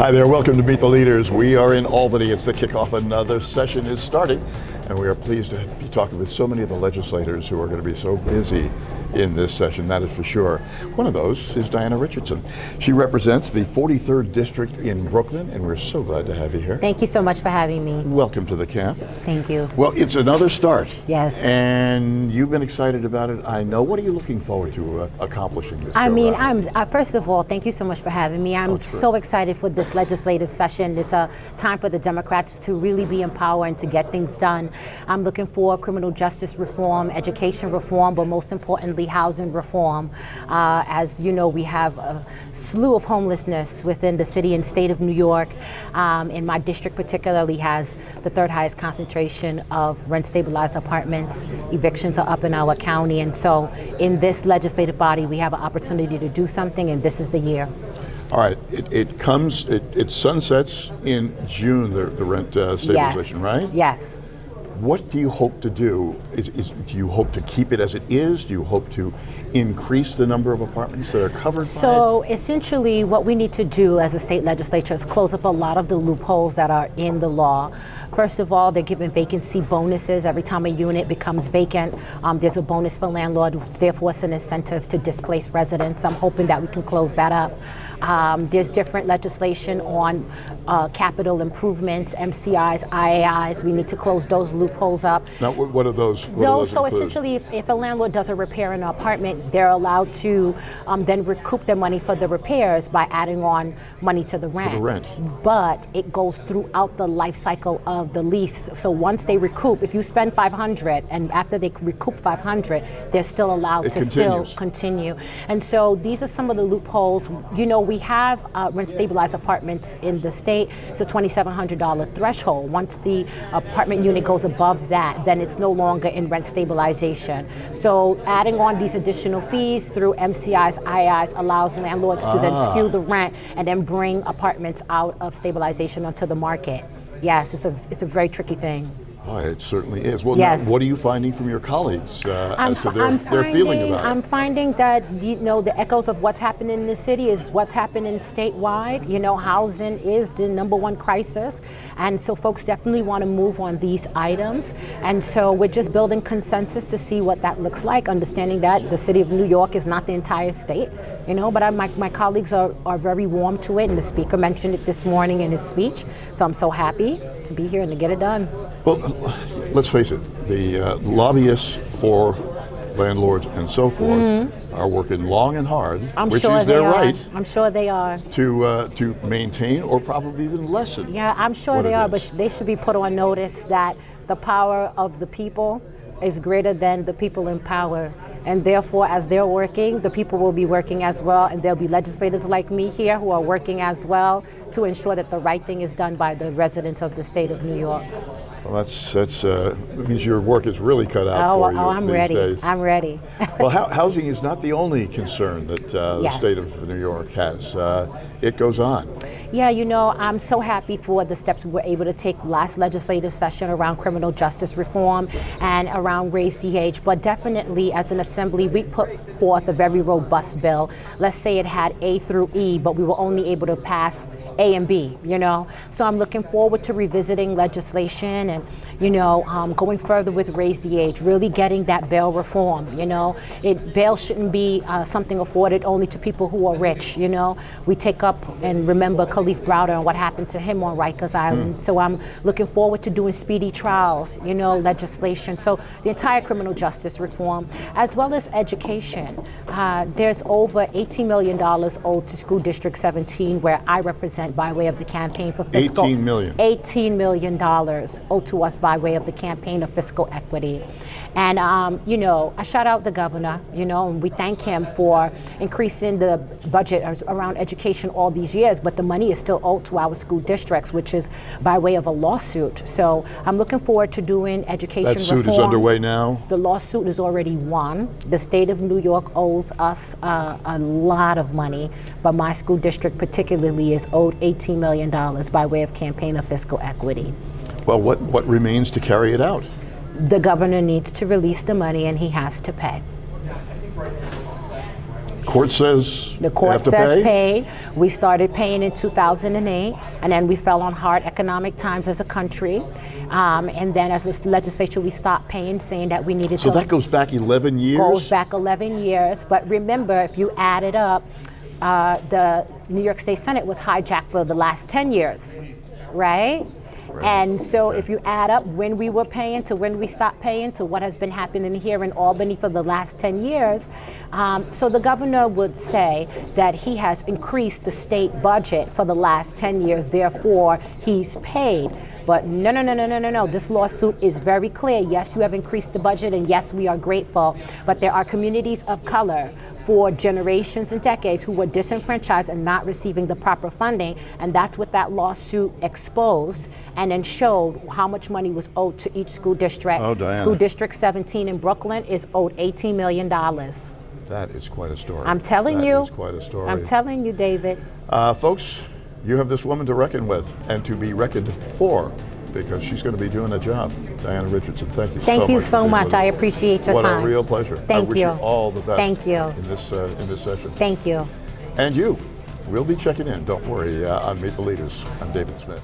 Hi there, welcome to Meet the Leaders. We are in Albany. It's the kickoff. Another session is starting, and we are pleased to be talking with so many of the legislators who are going to be so busy in this session, that is for sure. One of those is Diana Richardson. She represents the 43rd District in Brooklyn, and we're so glad to have you here. Thank you so much for having me. Welcome to the camp. Thank you. Well, it's another start. Yes. And you've been excited about it, I know. What are you looking forward to accomplishing this First of all, thank you so much for having me. I'm so excited for this legislative session. It's a time for the Democrats to really be empowered and to get things done. I'm looking for criminal justice reform, education reform, but most importantly, housing reform. As you know, we have a slew of homelessness within the city and state of New York. And my district particularly has the third highest concentration of rent-stabilized apartments. Evictions are up in our county. And so in this legislative body, we have an opportunity to do something, and this is the year. All right, it sunsets in June, the rent stabilization, yes. right? Yes. What do you hope to do? Do you hope to keep it as it is? Do you hope to increase the number of apartments that are covered by it? So essentially what we need to do as a state legislature is close up a lot of the loopholes that are in the law. First of all, they're giving vacancy bonuses. Every time a unit becomes vacant, there's a bonus for landlords. Therefore, it's an incentive to displace residents. I'm hoping that we can close that up. There's different legislation on capital improvements, MCIs, IAIs. We need to close those loopholes up. Now, what are those? So essentially, if a landlord does a repair in an apartment, they're allowed to then recoup their money for the repairs by adding on money to the rent. But it goes throughout the life cycle of the lease. So once they recoup, if you spend $500 and after they recoup $500, they're still allowed to still continue. And so these are some of the loopholes. You know, we have rent stabilized apartments in the state. It's a $2,700 threshold. Once the apartment unit goes above that, then it's no longer in rent stabilization. So adding on these additional fees through MCIs, IIs allows landlords to then skew the rent and then bring apartments out of stabilization onto the market. Yes, it's a very tricky thing. Oh, it certainly is. Well, yes. Now, what are you finding from your colleagues as to their feeling about it? I'm finding that, you know, the echoes of what's happening in the city is what's happening statewide. You know, housing is the #1 crisis. And so folks definitely want to move on these items. And so we're just building consensus to see what that looks like, understanding that the city of New York is not the entire state, you know, but my colleagues are very warm to it. And the speaker mentioned it this morning in his speech. So I'm so happy to be here and to get it done. Well, let's face it, the lobbyists for landlords and so forth are working long and hard, which is their right. I'm sure they are. To maintain or probably even lessen. Yeah, I'm sure they are, but they should be put on notice that the power of the people is greater than the people in power. And therefore, as they're working, the people will be working as well, and there'll be legislators like me here who are working as well to ensure that the right thing is done by the residents of the state of New York. Well, that means your work is really cut out for you I'm these ready. days. I'm ready. Well, housing is not the only concern that the state of New York has. It goes on. Yeah, you know, I'm so happy for the steps we were able to take last legislative session around criminal justice reform and around raise the age. But definitely, as an assembly, we put forth a very robust bill. Let's say it had A through E, but we were only able to pass A and B, you know. So I'm looking forward to revisiting legislation and, you know, going further with raise the age, really getting that bail reform, you know. Bail shouldn't be something afforded only to people who are rich, you know. We take up and remember Khalif Browder and what happened to him on Rikers Island. So I'm looking forward to doing speedy trials, you know, legislation. So the entire criminal justice reform, as well as education. There's over $18 million owed to School District 17, where I represent by way of the campaign for fiscal. $18 million owed to us by way of the campaign of fiscal equity. And, you know, I shout out the governor, you know, and we thank him for increasing the budget around education all these years, but the money is still owed to our school districts, which is by way of a lawsuit. So I'm looking forward to doing education reform. That suit is underway now? The lawsuit is already won. The state of New York owes us a lot of money, but my school district particularly is owed $18 million by way of campaign of fiscal equity. Well, what remains to carry it out? The governor needs to release the money and he has to pay. court says The you court have to says pay? We started paying in 2008, and then we fell on hard economic times as a country. And then as a legislature, we stopped paying, saying that we needed So to. that goes back 11 years? Goes back 11 years. But remember, if you add it up, the New York State Senate was hijacked for the last 10 years, right? And so if you add up when we were paying to when we stopped paying to what has been happening here in Albany for the last 10 years, so the governor would say that he has increased the state budget for the last 10 years, therefore he's paid. But no. This lawsuit is very clear. Yes, you have increased the budget, and yes, we are grateful, but there are communities of color for generations and decades who were disenfranchised and not receiving the proper funding, and that's what that lawsuit exposed and then showed how much money was owed to each school district. Oh, Diana. School District 17 in Brooklyn is owed $18 million. That is quite a story. I'm telling you. That is quite a story. I'm telling you, David. Folks, you have this woman to reckon with and to be reckoned for, because she's going to be doing a job. Diana Richardson, thank you so much. Thank you for so being much. with I us. appreciate your time. What a real pleasure. Thank I wish you. you all the best. Thank you. In this session. Thank you. And you. We'll be checking in, don't worry, on Meet the Leaders. I'm David Smith.